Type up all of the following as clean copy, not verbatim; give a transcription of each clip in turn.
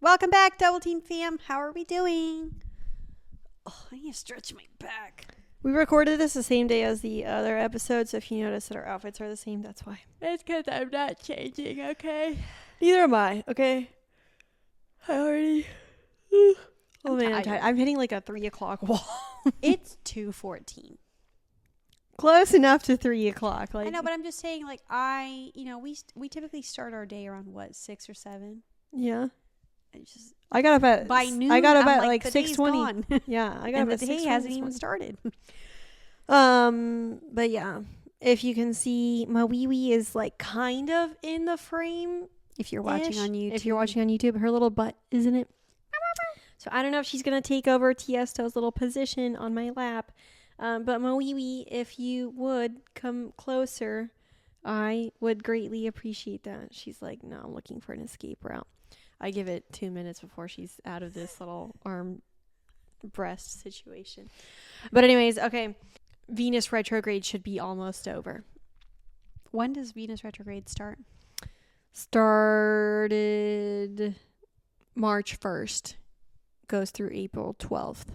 Welcome back, Double Team Fam. How are we doing? Oh, I need to stretch my back. We recorded this the same day as the other episode, so if you notice that our outfits are the same, that's why. It's because I'm not changing, okay? Neither am I, okay? I already... Oh man, I'm tired. I'm hitting like a 3 o'clock wall. It's 2:14. Close enough to 3 o'clock. Like, I know, but I'm just saying, like, we typically start our day around, 6 or 7? Yeah. It's just, I got up at... by noon, I got up I'm at like the day's 6:20. gone. Yeah, I got And up the at 6:20. day hasn't even started. But yeah. If you can see, my wee-wee is like kind of in the frame. If you're watching on YouTube. If you're watching on YouTube, her little butt is in it. So I don't know if she's going to take over Tiesto's little position on my lap. But my wee-wee, if you would come closer, I would greatly appreciate that. She's like, no, I'm looking for an escape route. I give it 2 minutes before she's out of this little arm breast situation. But anyways, okay. Venus retrograde should be almost over. When does Venus retrograde start? Started March 1st. Goes through April 12th.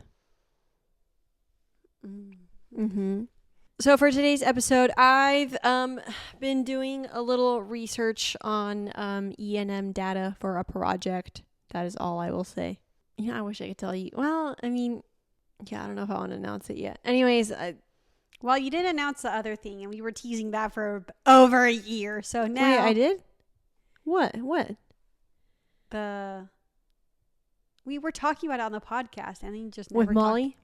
So for today's episode, I've been doing a little research on ENM data for a project. That is all I will say. I wish I could tell you. Well, I mean, yeah, I don't know if I want to announce it yet. Anyways, well, you did announce the other thing, and we were teasing that for over a year. So now... Wait, I did? What? We were talking about it on the podcast, and then you just never With Molly?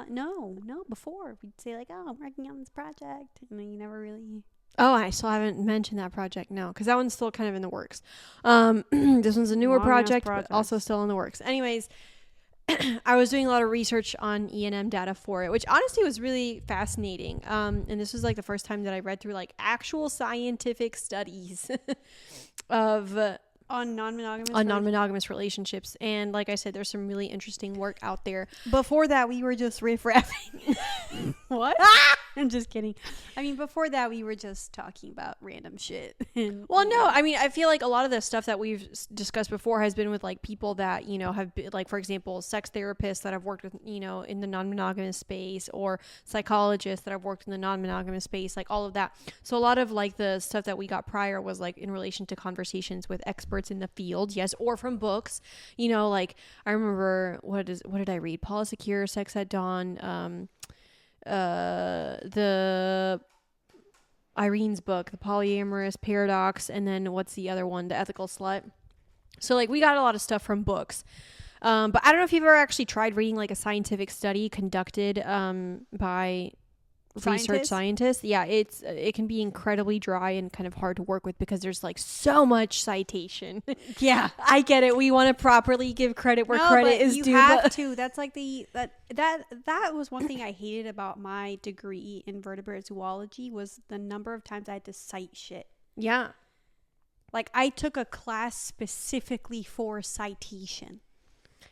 No, before. We'd say, like, oh, I'm working on this project, and then you never really... Oh, I still haven't mentioned that project, no, because that one's still kind of in the works. This one's a newer project, but also still in the works. Anyways, I was doing a lot of research on ENM data for it, which honestly was really fascinating. And this was like the first time that I read through like actual scientific studies of... On non-monogamous? On non-monogamous relationships. And like I said, there's some really interesting work out there. Before that, we were just riff-raffing. What? I'm just kidding. I mean, before that, we were just talking about random shit. Well, no, I mean, I feel like a lot of the stuff that we've discussed before has been with like people that, have been, like, for example, sex therapists that have worked with, in the non-monogamous space, or psychologists that have worked in the non-monogamous space, like all of that. So a lot of like the stuff that we got prior was like in relation to conversations with experts in the field, yes, or from books. Like I remember what did I read? Paula Secure, Sex at Dawn, the Irene's book, The Polyamorous Paradox, and then what's the other one? The Ethical Slut. So like we got a lot of stuff from books. But I don't know if you've ever actually tried reading like a scientific study conducted by research scientists. Yeah, it can be incredibly dry and kind of hard to work with because there's like so much citation. Yeah, I get it. We want to properly give credit where credit is due. You have to. That's like that was one thing I hated about my degree in vertebrate zoology was the number of times I had to cite shit. Yeah. Like I took a class specifically for citation.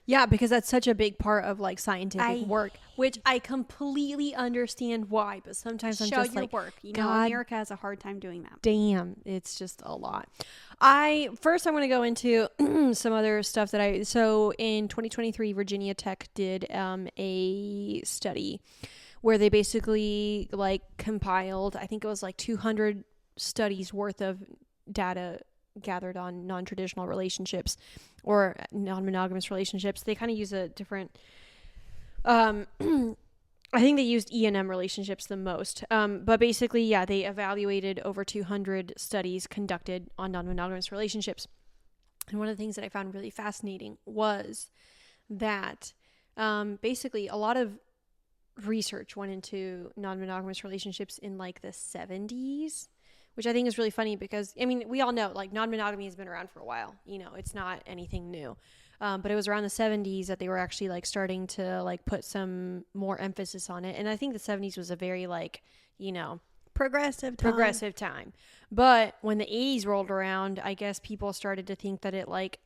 Yeah, because that's such a big part of like scientific work, which I completely understand why, but sometimes I'm just like, work. America has a hard time doing that. Damn, it's just a lot. First I'm going to go into some other stuff that so in 2023, Virginia Tech did a study where they basically like compiled, I think it was like 200 studies worth of data gathered on non-traditional relationships or non-monogamous relationships. They kind of use a different I think they used ENM relationships the most, but basically they evaluated over 200 studies conducted on non-monogamous relationships. And one of the things that I found really fascinating was that basically a lot of research went into non-monogamous relationships in like the 70s, which I think is really funny because, I mean, we all know, like, non-monogamy has been around for a while. It's not anything new. But it was around the 70s that they were actually, like, starting to, like, put some more emphasis on it. And I think the 70s was a very, like, progressive time. But when the 80s rolled around, I guess people started to think that it, like,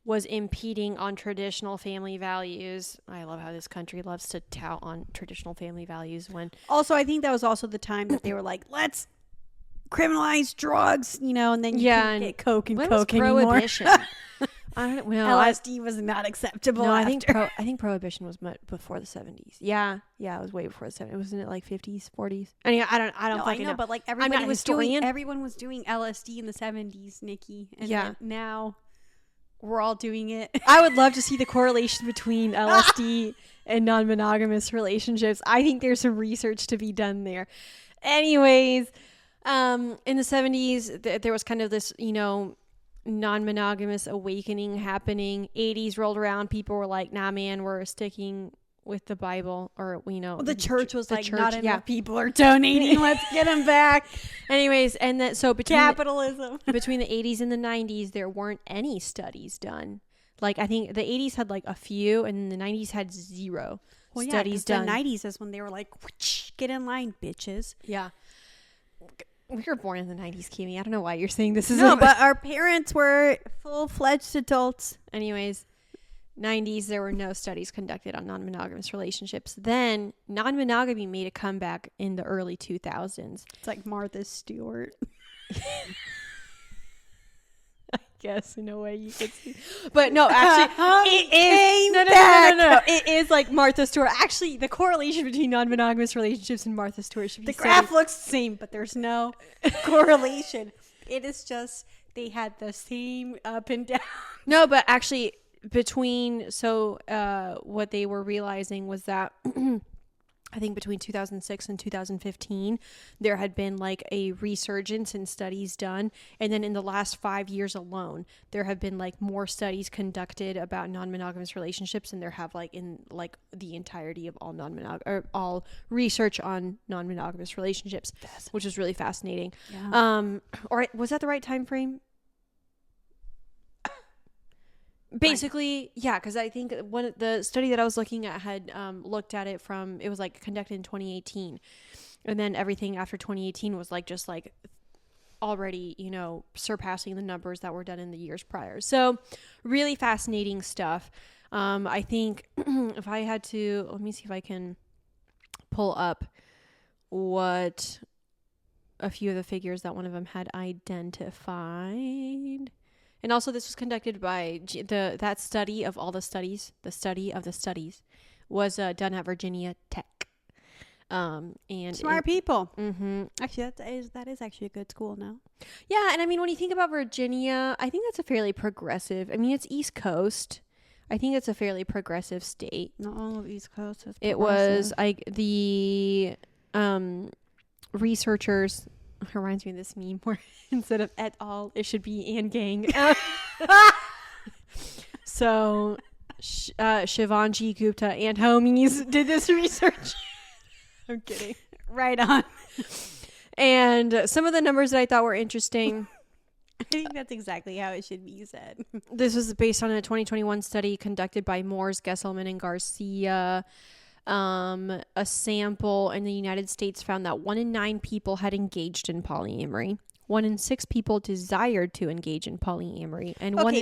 was impeding on traditional family values. I love how this country loves to tout on traditional family values when... Also, I think that was also the time that they were like, let's criminalize drugs, you know, and then you couldn't get coke and coke anymore. Prohibition? I don't know. LSD was not acceptable. No, after. I think prohibition was before the 70s. Yeah, it was way before the 70s. Wasn't it like 50s, 40s? Anyway, I don't fucking know. But like everyone was doing LSD in the 70s, Nikki. And then now we're all doing it. I would love to see the correlation between LSD and non-monogamous relationships. I think there's some research to be done there. Anyways, in the 70s, there was kind of this, you know, non-monogamous awakening happening. 80s rolled around, people were like, nah man, we're sticking with the Bible, or you know, the church was like, not enough people are donating, let's get them back. Anyways, and then so between capitalism between the 80s and the 90s, there weren't any studies done. Like I think the 80s had like a few, and the 90s had zero studies done. The 90s is when they were like, get in line, bitches. Yeah. We were born in the 90s, Kimmy. I don't know why you're saying this is but our parents were full-fledged adults. Anyways, 90s, there were no studies conducted on non-monogamous relationships. Then non-monogamy made a comeback in the early 2000s. It's like Martha Stewart. I guess in a way you could see, but no, actually, it is no. It is like Martha Stewart. Actually, the correlation between non-monogamous relationships and Martha Stewart should be the graph looks the same, but there's no correlation. It is just they had the same up and down. No, but actually, what they were realizing was that. I think between 2006 and 2015, there had been like a resurgence in studies done. And then in the last 5 years alone, there have been like more studies conducted about non-monogamous relationships than there have like in like the entirety of all research on non-monogamous relationships, which is really fascinating. Yeah. Or was that the right time frame? Basically, yeah, because I think the study that I was looking at had looked at it from, it was like conducted in 2018, and then everything after 2018 was like just like already, you know, surpassing the numbers that were done in the years prior. So really fascinating stuff. I think if I had to, let me see if I can pull up what a few of the figures that one of them had identified. And also this was conducted by that study of all the studies, the study of the studies was done at Virginia Tech. And smart people. Mm-hmm. Actually, that is actually a good school now. Yeah. And I mean, when you think about Virginia, I think that's a fairly progressive, I mean, it's East Coast. I think it's a fairly progressive state. Not all of East Coast is progressive. It was the researchers. Reminds me of this meme where instead of et al, it should be and gang. So Shivanji Gupta and homies did this research. I'm kidding. Right on. And some of the numbers that I thought were interesting. I think that's exactly how it should be said. This was based on a 2021 study conducted by Moores, Gesselman, and Garcia. A sample in the United States found that 1 in 9 people had engaged in polyamory. 1 in 6 people desired to engage in polyamory, and one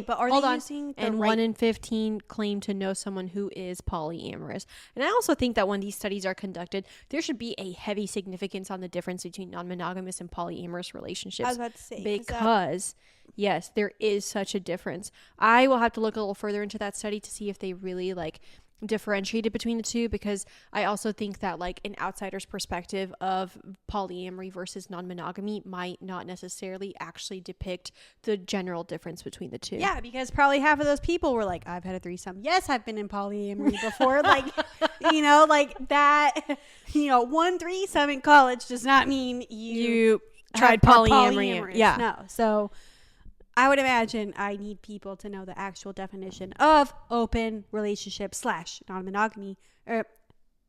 in 15 claimed to know someone who is polyamorous. And I also think that when these studies are conducted, there should be a heavy significance on the difference between non-monogamous and polyamorous relationships. I was about to say, because yes, there is such a difference. I will have to look a little further into that study to see if they really like differentiated between the two, because I also think that like an outsider's perspective of polyamory versus non-monogamy might not necessarily actually depict the general difference between the two. Yeah, because probably half of those people were like, I've had a threesome. Yes, I've been in polyamory before. Like, you know, like that, you know, one threesome in college does not mean you tried polyamory. Yeah. No. So I would imagine I need people to know the actual definition of open relationship / non-monogamy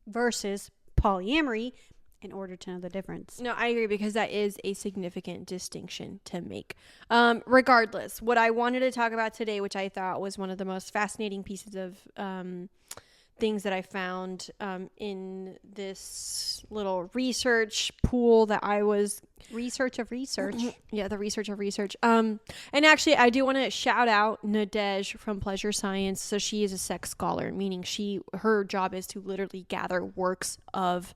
versus polyamory in order to know the difference. No, I agree, because that is a significant distinction to make. Regardless, what I wanted to talk about today, which I thought was one of the most fascinating pieces of things that I found in this little research pool that I was... Research of research. Yeah, the research of research. And actually, I do want to shout out Nadej from Pleasure Science. So she is a sex scholar, meaning her job is to literally gather works of,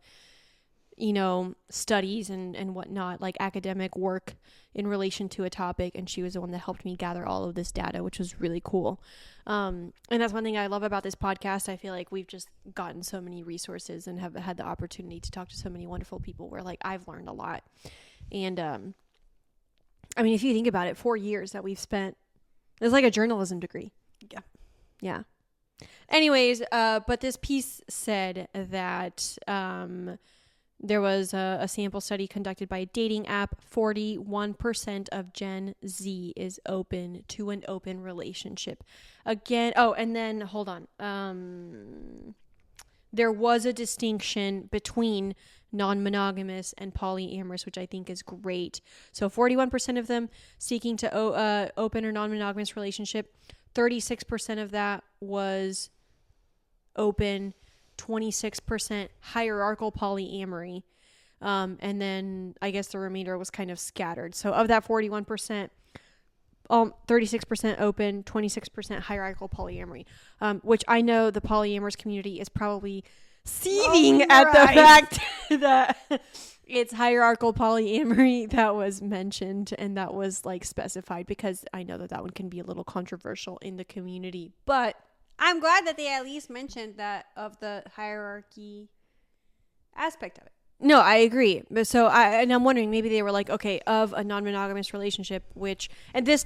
studies and whatnot, like academic work in relation to a topic. And she was the one that helped me gather all of this data, which was really cool. And that's one thing I love about this podcast. I feel like we've just gotten so many resources and have had the opportunity to talk to so many wonderful people where like I've learned a lot. And, I mean, if you think about it, 4 years that we've spent, it's like a journalism degree. Yeah. Yeah. Anyways, but this piece said that there was a sample study conducted by a dating app. 41% of Gen Z is open to an open relationship. Again, and then hold on. There was a distinction between non-monogamous and polyamorous, which I think is great. So 41% of them seeking to open or non-monogamous relationship. 36% of that was open, 26% hierarchical polyamory, and then I guess the remainder was kind of scattered. So of that 41%, 36% open, 26% hierarchical polyamory, which I know the polyamorous community is probably seething at the fact that it's hierarchical polyamory that was mentioned and that was like specified, because I know that one can be a little controversial in the community. But I'm glad that they at least mentioned that of the hierarchy aspect of it. no, I agree. But I'm wondering, maybe they were like, okay, of a non-monogamous relationship, and this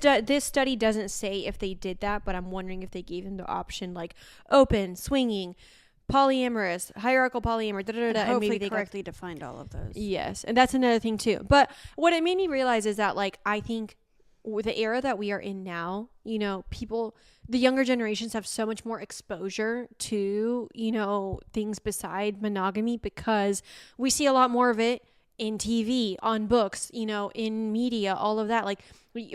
study doesn't say if they did that, but I'm wondering if they gave them the option like open, swinging, polyamorous, hierarchical polyamory, and maybe they correctly defined all of those. Yes, and that's another thing too. But what it made me realize is that, like, I think with the era that we are in now, the younger generations have so much more exposure to, things beside monogamy, because we see a lot more of it in TV, on books, in media, all of that. Like,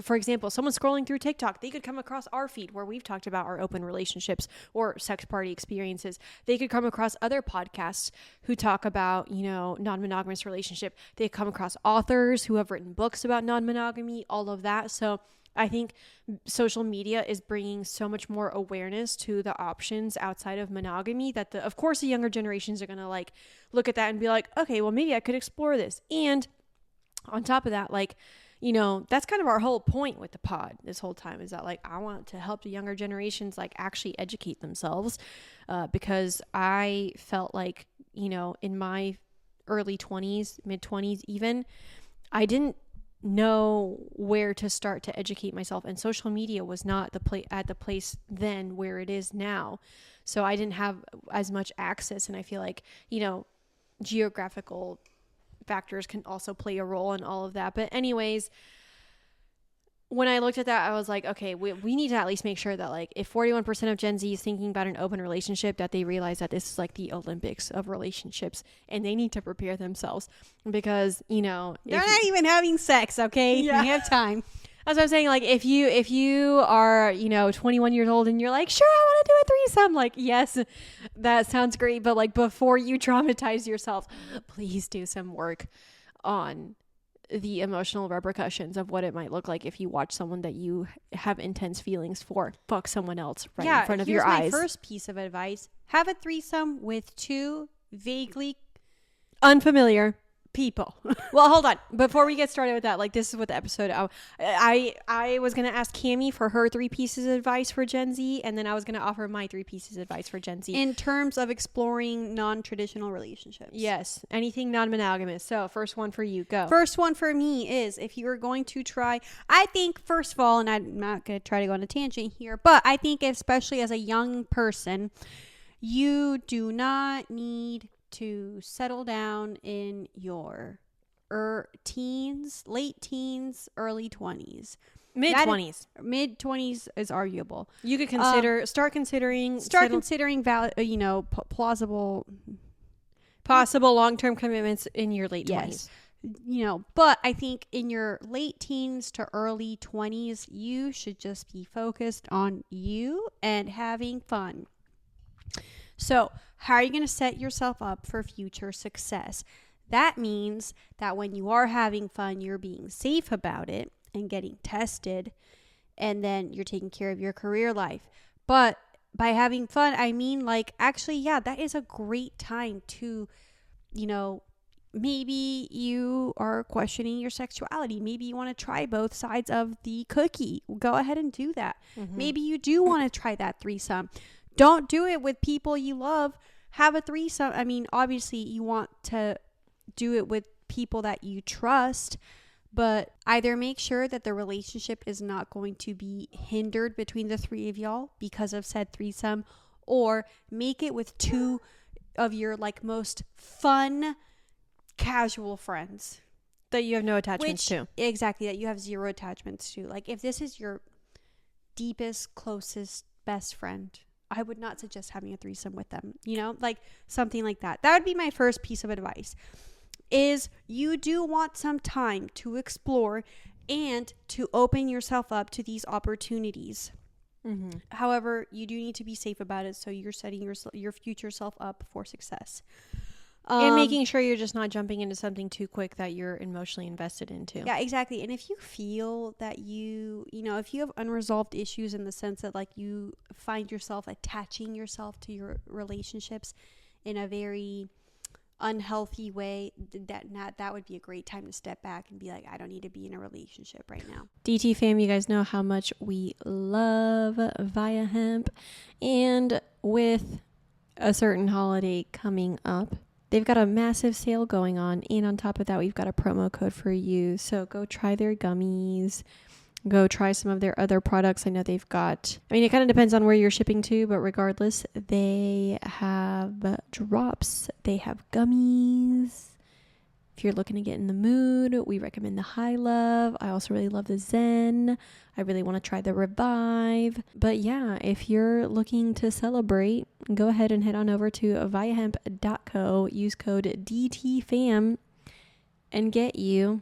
for example, someone scrolling through TikTok, they could come across our feed where we've talked about our open relationships or sex party experiences. They could come across other podcasts who talk about, non-monogamous relationship. They come across authors who have written books about non-monogamy, all of that. So I think social media is bringing so much more awareness to the options outside of monogamy that of course the younger generations are going to like look at that and be like, okay, well maybe I could explore this. And on top of that, like, that's kind of our whole point with the pod this whole time, is that like I want to help the younger generations like actually educate themselves, because I felt like, in my early 20s, mid 20s even, I didn't know where to start to educate myself, and social media was not at the place then where it is now. So I didn't have as much access, and I feel like, geographical factors can also play a role in all of that. But anyways, when I looked at that, I was like, okay, we need to at least make sure that like if 41% of Gen Z is thinking about an open relationship, that they realize that this is like the Olympics of relationships and they need to prepare themselves, because, they're not even having sex. Okay. Yeah. We have time. That's what I'm saying. Like if you are, 21 years old and you're like, sure, I want to do a threesome. Like, yes, that sounds great. But like before you traumatize yourself, please do some work on the emotional repercussions of what it might look like if you watch someone that you have intense feelings for fuck someone else in front of your eyes. Here's my first piece of advice. Have a threesome with two vaguely unfamiliar people. Well, hold on. Before we get started with that, like this is what the episode, I was going to ask Cammie for her 3 pieces of advice for Gen Z, and then I was going to offer my 3 pieces of advice for Gen Z. In terms of exploring non-traditional relationships. Yes. Anything non-monogamous. So first one for you, go. First one for me is, if you are going to try, I think first of all, and I'm not going to try to go on a tangent here, but I think especially as a young person, you do not need to settle down in your teens, late teens, early 20s. Mid-20s. Mid-20s is arguable. You could start considering plausible possible long-term commitments in your late 20s. But I think in your late teens to early 20s, you should just be focused on you and having fun. So how are you going to set yourself up for future success? That means that when you are having fun, you're being safe about it and getting tested, and then you're taking care of your career life. But by having fun, I mean, like, actually, yeah, that is a great time to, maybe you are questioning your sexuality. Maybe you want to try both sides of the cookie. Go ahead and do that. Maybe you do want to try that threesome. Don't do it with people you love. Have a threesome. I mean, obviously you want to do it with people that you trust, but either make sure that the relationship is not going to be hindered between the three of y'all because of said threesome, or make it with two of your like most fun casual friends that you have no attachments to. Exactly, that you have zero attachments to. Like if this is your deepest, closest, best friend, I would not suggest having a threesome with them, you know, like something like that. That would be my first piece of advice, is you do want some time to explore and to open yourself up to these opportunities. However, you do need to be safe about it, so you're setting your future self up for success. And making sure you're just not jumping into something too quick that you're emotionally invested into. Yeah, exactly. And if you feel that if you have unresolved issues in the sense that like you find yourself attaching yourself to your relationships in a very unhealthy way, that would be a great time to step back and be like, I don't need to be in a relationship right now. DTFAM, you guys know how much we love VIIA Hemp. And with a certain holiday coming up, they've got a massive sale going on. And on top of that, we've got a promo code for you. So go try their gummies. Go try some of their other products. I know they've got, it kind of depends on where you're shipping to, but regardless, they have drops. They have gummies. If you're looking to get in the mood, we recommend the High Love. I also really love the Zen. I really want to try the Revive. But yeah, if you're looking to celebrate, go ahead and head on over to viiahemp.co. Use code DTFAM and get you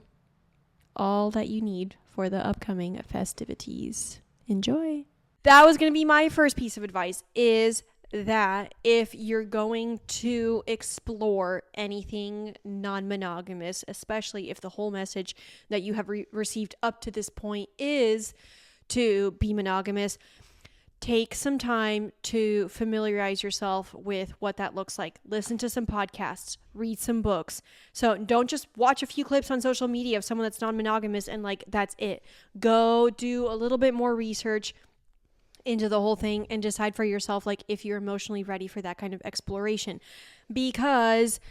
all that you need for the upcoming festivities. Enjoy. That was going to be my first piece of advice, is that if you're going to explore anything non-monogamous, especially if the whole message that you have received up to this point is to be monogamous, take some time to familiarize yourself with what that looks like. Listen to some podcasts, read some books. So don't just watch a few clips on social media of someone that's non-monogamous and like, that's it. Go do a little bit more research into the whole thing and decide for yourself, like, if you're emotionally ready for that kind of exploration. Because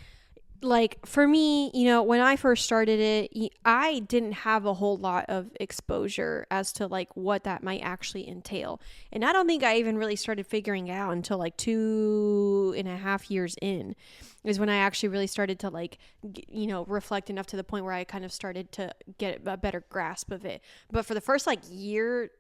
like for me, when I first started it, I didn't have a whole lot of exposure as to like what that might actually entail. And I don't think I even really started figuring it out until like 2.5 years in, is when I actually really started to like, reflect enough to the point where I kind of started to get a better grasp of it. But for the first like year,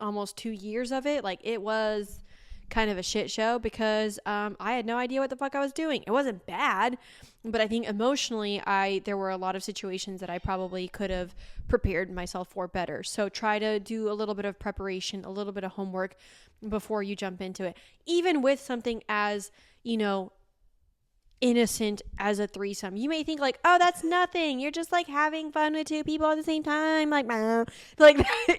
almost 2 years of it, like it was kind of a shit show because I had no idea what the fuck I was doing. It wasn't bad, but I think emotionally there were a lot of situations that I probably could have prepared myself for better. So try to do a little bit of preparation, a little bit of homework before you jump into it. Even with something as, innocent as a threesome. You may think like, oh, that's nothing. You're just like having fun with two people at the same time. Like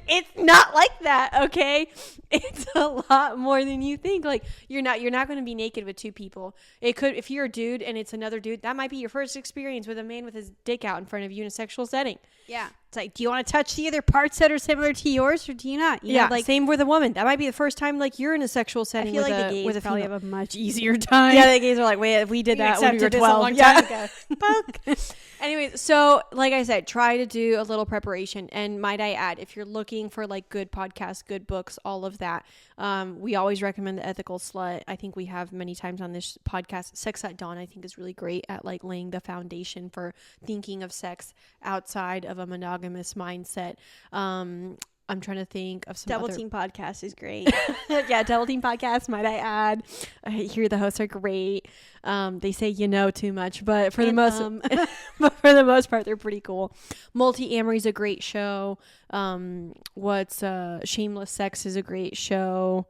it's not like that, okay? It's a lot more than you think. Like you're not going to be naked with two people. It could, if you're a dude and it's another dude, that might be your first experience with a man with his dick out in front of you in a sexual setting. Yeah. It's like, do you want to touch the other parts that are similar to yours, or do you not? You know, like, same with a woman. That might be the first time like you're in a sexual setting. I feel with like a, the with gays a probably female. have a much easier time. Yeah, the gays are like, wait, we did that when we were 12. A long time ago. Anyways, so like I said, try to do a little preparation. And might I add, if you're looking for like good podcasts, good books, all of that, we always recommend The Ethical Slut. I think we have many times on this podcast. Sex at Dawn, I think, is really great at like laying the foundation for thinking of sex outside of a monogamous mindset. I'm trying to think of some Double other... Team Podcast is great. Yeah, Double Team Podcast, might I add. I hear the hosts are great. They say too much, but for the most part, they're pretty cool. Multi-Amory is a great show. Shameless Sex is a great show.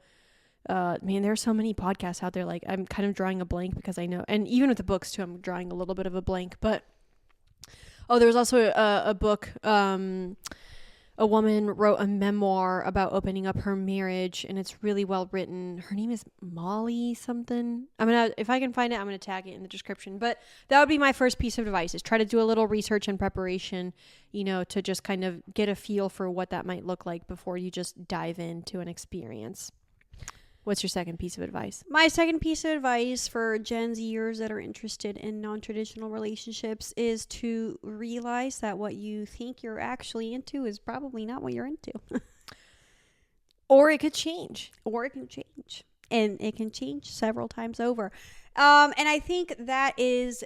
Man, there are so many podcasts out there. Like, I'm kind of drawing a blank because I know, and even with the books too, I'm drawing a little bit of a blank. But there was also a book. a woman wrote a memoir about opening up her marriage, and it's really well written. Her name is Molly something. If I can find it, I'm gonna tag it in the description. But that would be my first piece of advice: is try to do a little research and preparation, to just kind of get a feel for what that might look like before you just dive into an experience. What's your second piece of advice? My second piece of advice for Gen Zers that are interested in non-traditional relationships is to realize that what you think you're actually into is probably not what you're into. Or it could change. And it can change several times over. And I think that is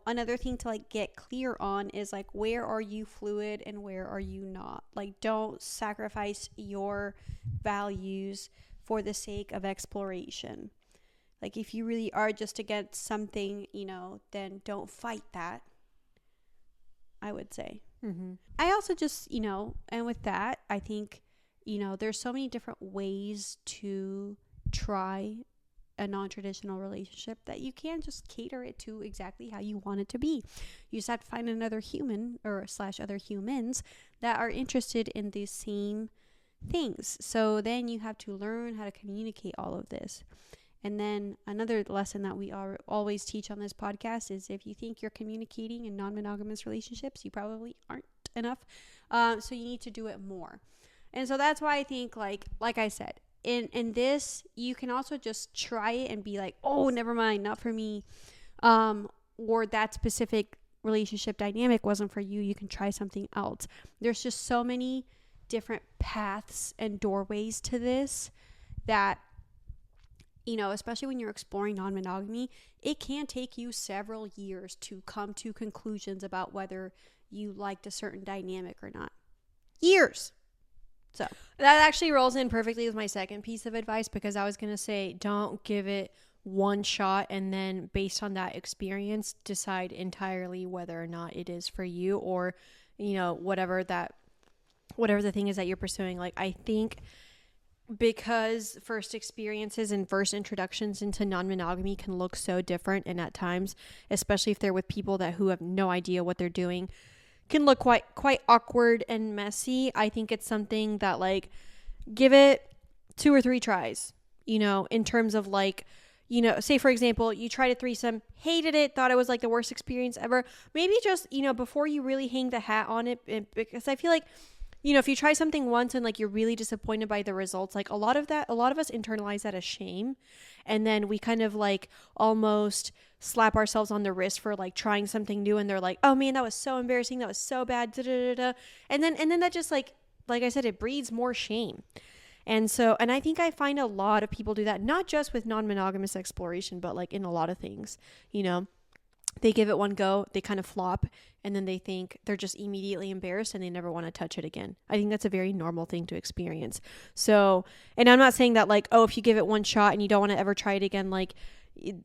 another thing to get clear on is where are you fluid and where are you not? Don't sacrifice your values for the sake of exploration. If you really are just against something, then don't fight that, I would say. Mm-hmm. I also just, and with that, I think, there's so many different ways to try a non-traditional relationship that you can't just cater it to exactly how you want it to be. You just have to find another human or / other humans that are interested in these same things. So then you have to learn how to communicate all of this. And then another lesson that we always teach on this podcast is if you think you're communicating in non-monogamous relationships, you probably aren't enough. So you need to do it more. And so that's why I think, like I said, in this, you can also just try it and be like, oh, never mind, not for me. Or that specific relationship dynamic wasn't for you. You can try something else. There's just so many different paths and doorways to this that, especially when you're exploring non-monogamy, it can take you several years to come to conclusions about whether you liked a certain dynamic or not. Years. So that actually rolls in perfectly with my second piece of advice, because I was going to say, don't give it one shot and then based on that experience, decide entirely whether or not it is for you, or, whatever the thing is that you're pursuing. I think because first experiences and first introductions into non-monogamy can look so different, and at times, especially if they're with people who have no idea what they're doing, can look quite awkward and messy. I think it's something that give it 2 or 3 tries, in terms of say for example, you tried a threesome, hated it, thought it was the worst experience ever. Maybe just, before you really hang the hat on it, because I feel if you try something once and you're really disappointed by the results, a lot of us internalize that as shame. And then we kind of almost slap ourselves on the wrist for trying something new. And they're like, oh man, that was so embarrassing. That was so bad. Da, da, da, da. And then that just like I said, it breeds more shame. And I think I find a lot of people do that, not just with non-monogamous exploration, but in a lot of things, they give it one go, they kind of flop, and then they think they're just immediately embarrassed and they never want to touch it again. I think that's a very normal thing to experience. So, and I'm not saying that if you give it one shot and you don't want to ever try it again,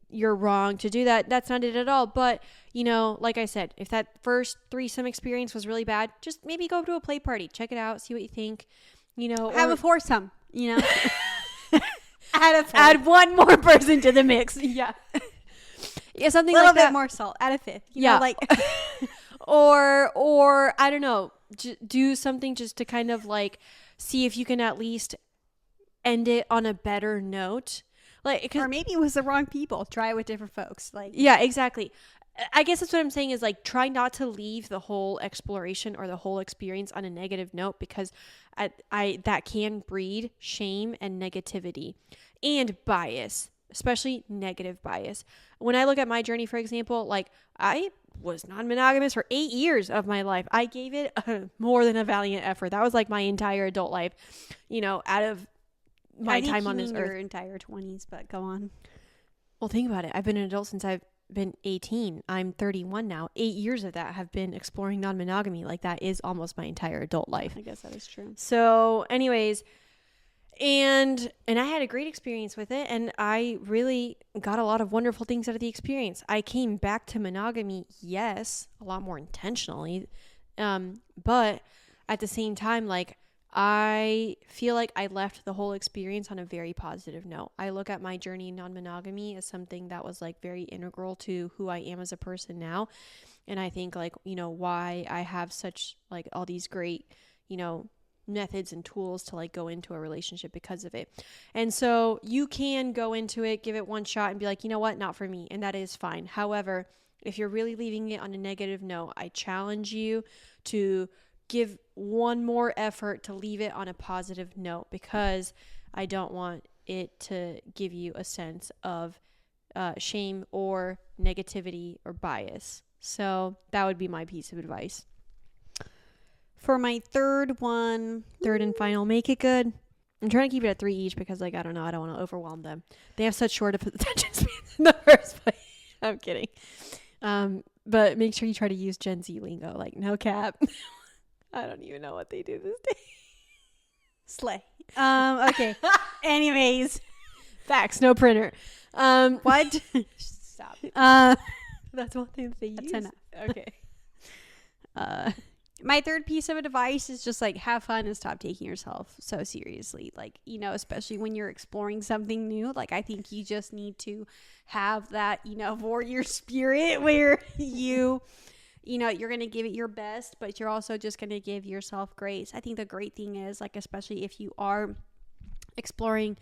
you're wrong to do that. That's not it at all. But, like I said, if that first threesome experience was really bad, just maybe go to a play party, check it out, see what you think, have a foursome, add one more person to the mix. Yeah. Yeah, something like that. A little bit more salt. Add a fifth. Or I don't know, do something just to kind of see if you can at least end it on a better note. Or maybe it was the wrong people. Try it with different folks. Yeah, exactly. I guess that's what I'm saying is try not to leave the whole exploration or the whole experience on a negative note, because that can breed shame and negativity and bias, especially negative bias. When I look at my journey, for example, I was non-monogamous for 8 years of my life. I gave it more than a valiant effort. That was my entire adult life, out of my time on this earth. Your entire 20s, but go on. Well, think about it. I've been an adult since I've been 18. I'm 31 now. 8 years of that have been exploring non-monogamy. That is almost my entire adult life. I guess that is true. So anyways, and I had a great experience with it, and I really got a lot of wonderful things out of the experience. I came back to monogamy, yes, a lot more intentionally, but at the same time, I feel like I left the whole experience on a very positive note. I look at my journey in non-monogamy as something that was like very integral to who I am as a person now. And I think like, you know, why I have such like all these great, you know, methods and tools to like go into a relationship because of it. And so you can go into it, give it one shot and be like, you know what, not for me. And that is fine. However, if you're really leaving it on a negative note, I challenge you to give one more effort to leave it on a positive note, because I don't want it to give you a sense of shame or negativity or bias. So that would be my piece of advice. For my third and final, make it good. I'm trying to keep it at 3 each because, like, I don't know, I don't want to overwhelm them. They have such short attention spans in the first place. I'm kidding. But make sure you try to use Gen Z lingo, like no cap. I don't even know what they do this day. Slay. Okay. Anyways. Facts, no printer. What? Stop. That's one thing that they use. That's enough. Okay. My third piece of advice is just like have fun and stop taking yourself so seriously. Like, you know, especially when you're exploring something new, like I think you just need to have that, you know, warrior spirit where you know, you're going to give it your best, but you're also just going to give yourself grace. I think the great thing is, like, especially if you are exploring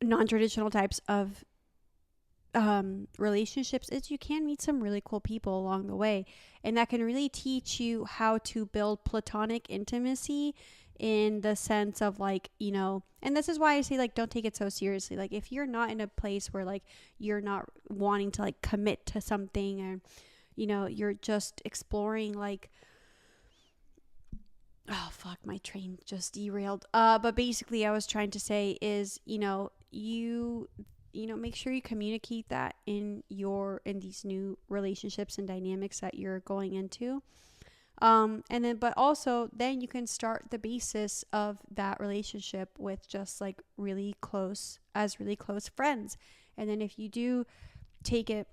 non-traditional types of relationships, is you can meet some really cool people along the way, and that can really teach you how to build platonic intimacy in the sense of, like, you know, and this is why I say, like, don't take it so seriously. Like, if you're not in a place where, like, you're not wanting to, like, commit to something, or, you know, you're just exploring, like, oh fuck, my train just derailed. But basically I was trying to say is, you know, make sure you communicate that in these new relationships and dynamics that you're going into. And then, but also then you can start the basis of that relationship with just like really close friends. And then if you do take it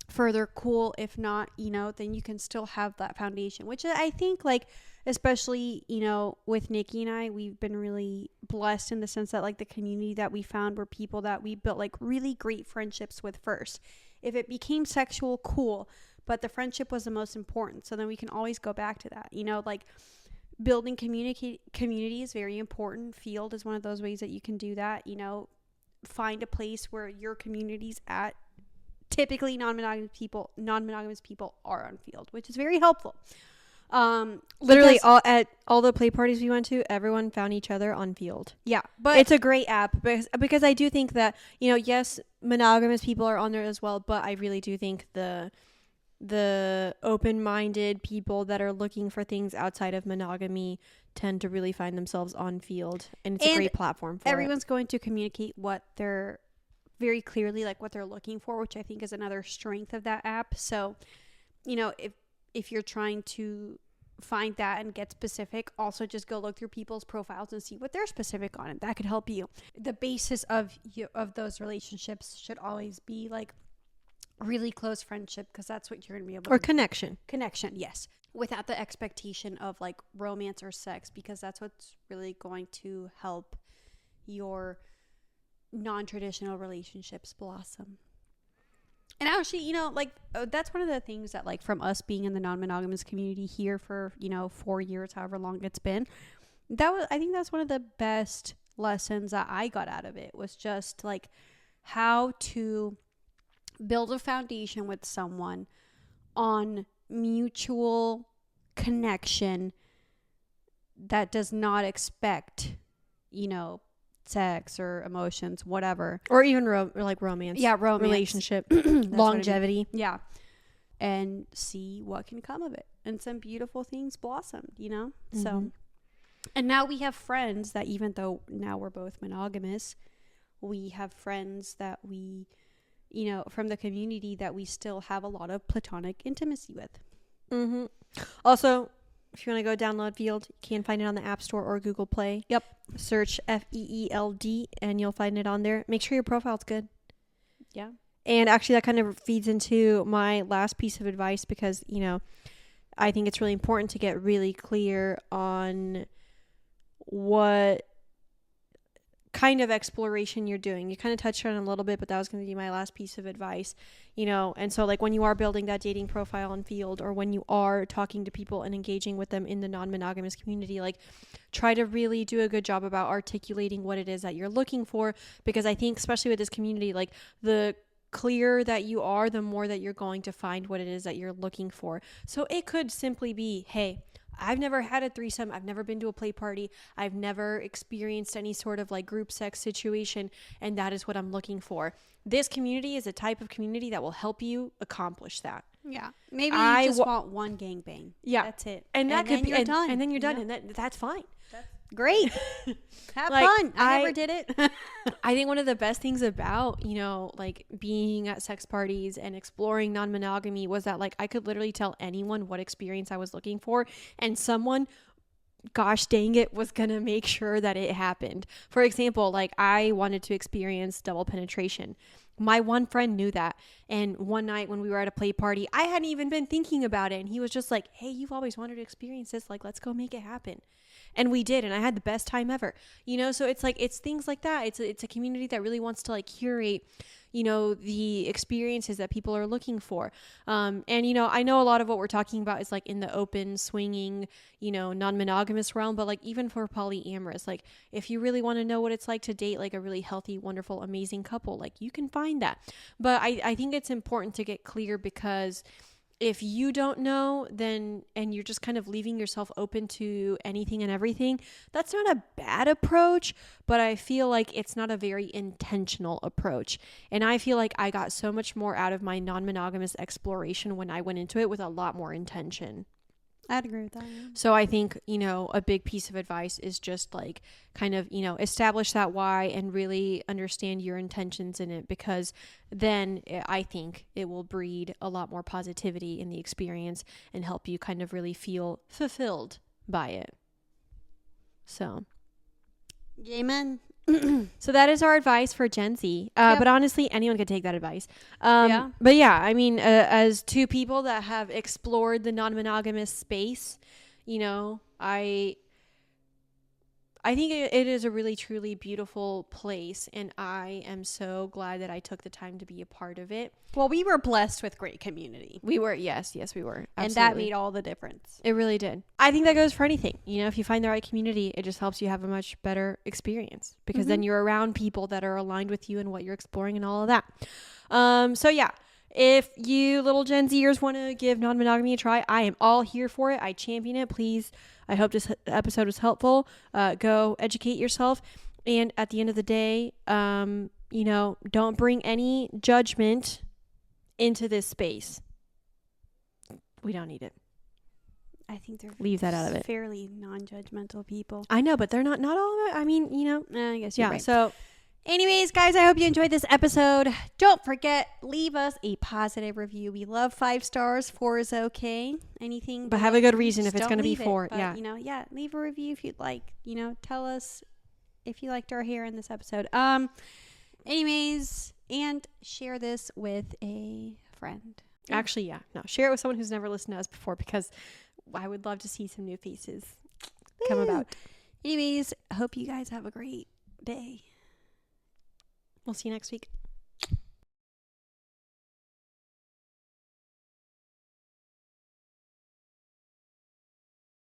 further, cool. If not, you know, then you can still have that foundation, which I think, like, especially, you know, with Niki and I, we've been really blessed in the sense that, like, the community that we found were people that we built like really great friendships with first. If it became sexual, cool, but the friendship was the most important. So then we can always go back to that, you know, like building community is very important. Field is one of those ways that you can do that, you know, find a place where your community's at. Typically non-monogamous people are on Field, which is very helpful. Literally all the play parties we went to, everyone found each other on Field. Yeah, but it's a great app because I do think that, you know, yes, monogamous people are on there as well, but I really do think the open-minded people that are looking for things outside of monogamy tend to really find themselves on Field, and it's a great platform for everyone's going to communicate what they're very clearly, like what they're looking for, which I think is another strength of that app. So, you know, if you're trying to find that and get specific, also just go look through people's profiles and see what they're specific on, and that could help you. The basis of those relationships should always be like really close friendship, because that's what you're going to be able to... Or connection, yes, without the expectation of like romance or sex, because that's what's really going to help your non-traditional relationships blossom. And actually, you know, like that's one of the things that, like, from us being in the non-monogamous community here for, you know, 4 years, however long it's been, I think that's one of the best lessons that I got out of it, was just like how to build a foundation with someone on mutual connection that does not expect, you know, sex or emotions, whatever, or even romance. Yeah, romance, relationship, longevity. Yeah, and see what can come of it, and some beautiful things blossomed, you know. Mm-hmm. So, and now we have friends that, even though now we're both monogamous, we have friends that we, you know, from the community that we still have a lot of platonic intimacy with. Mm-hmm. Also, if you want to go download Field, you can find it on the App Store or Google Play. Yep. Search FEELD and you'll find it on there. Make sure your profile's good. Yeah. And actually that kind of feeds into my last piece of advice, because, you know, I think it's really important to get really clear on what kind of exploration you're doing. You kind of touched on it a little bit, but that was going to be my last piece of advice, you know. And so like when you are building that dating profile and field, or when you are talking to people and engaging with them in the non-monogamous community, like try to really do a good job about articulating what it is that you're looking for, because I think especially with this community, like the clearer that you are, the more that you're going to find what it is that you're looking for. So it could simply be, hey, I've never had a threesome. I've never been to a play party. I've never experienced any sort of like group sex situation, and that is what I'm looking for. This community is a type of community that will help you accomplish that. Yeah. Maybe you just want one gangbang. Yeah. That's it. And that could be, you're done. and then you're done, and that's fine. That's great. Have like, fun. I never did it. I think one of the best things about, you know, like being at sex parties and exploring non-monogamy was that like I could literally tell anyone what experience I was looking for, and someone, gosh dang it, was gonna make sure that it happened. For example, like I wanted to experience double penetration. My one friend knew that, and one night when we were at a play party, I hadn't even been thinking about it, and he was just like, hey, you've always wanted to experience this, like let's go make it happen. And we did, and I had the best time ever, you know. So it's like, it's things like that. It's a community that really wants to like curate, you know, the experiences that people are looking for. And you know, I know a lot of what we're talking about is like in the open swinging, you know, non-monogamous realm, but like even for polyamorous, like if you really want to know what it's like to date like a really healthy, wonderful, amazing couple, like you can find that. But I think it's important to get clear, because if you don't know, then, and you're just kind of leaving yourself open to anything and everything, that's not a bad approach, but I feel like it's not a very intentional approach. And I feel like I got so much more out of my non-monogamous exploration when I went into it with a lot more intention. I'd agree with that. Yeah. So I think, you know, a big piece of advice is just like kind of, you know, establish that why and really understand your intentions in it, because then I think it will breed a lot more positivity in the experience and help you kind of really feel fulfilled by it. So. Amen. So that is our advice for Gen Z. Yep. But honestly, anyone could take that advice. Yeah. But yeah, I mean, as two people that have explored the non-monogamous space, you know, I think it is a really, truly beautiful place, and I am so glad that I took the time to be a part of it. Well, we were blessed with great community. We were, yes, we were. Absolutely. And that made all the difference. It really did. I think that goes for anything. You know, if you find the right community, it just helps you have a much better experience, because then you're around people that are aligned with you and what you're exploring and all of that. So yeah, if you little Gen Zers want to give non-monogamy a try, I am all here for it. I champion it. Please, I hope this episode was helpful. Go educate yourself. And at the end of the day, you know, don't bring any judgment into this space. We don't need it. I think they're leave that out of it. Fairly non-judgmental people. I know, but they're not all of it. I mean, you know, I guess you're right. So anyways, guys, I hope you enjoyed this episode. Don't forget, leave us a positive review. We love 5 stars. 4 is okay. Anything, but have a good reason if it's going to be 4. But, you know, yeah, leave a review if you'd like. You know, tell us if you liked our hair in this episode. Anyways, and share this with a friend. Actually, yeah, no, share it with someone who's never listened to us before, because I would love to see some new faces come about. Anyways, I hope you guys have a great day. We'll see you next week.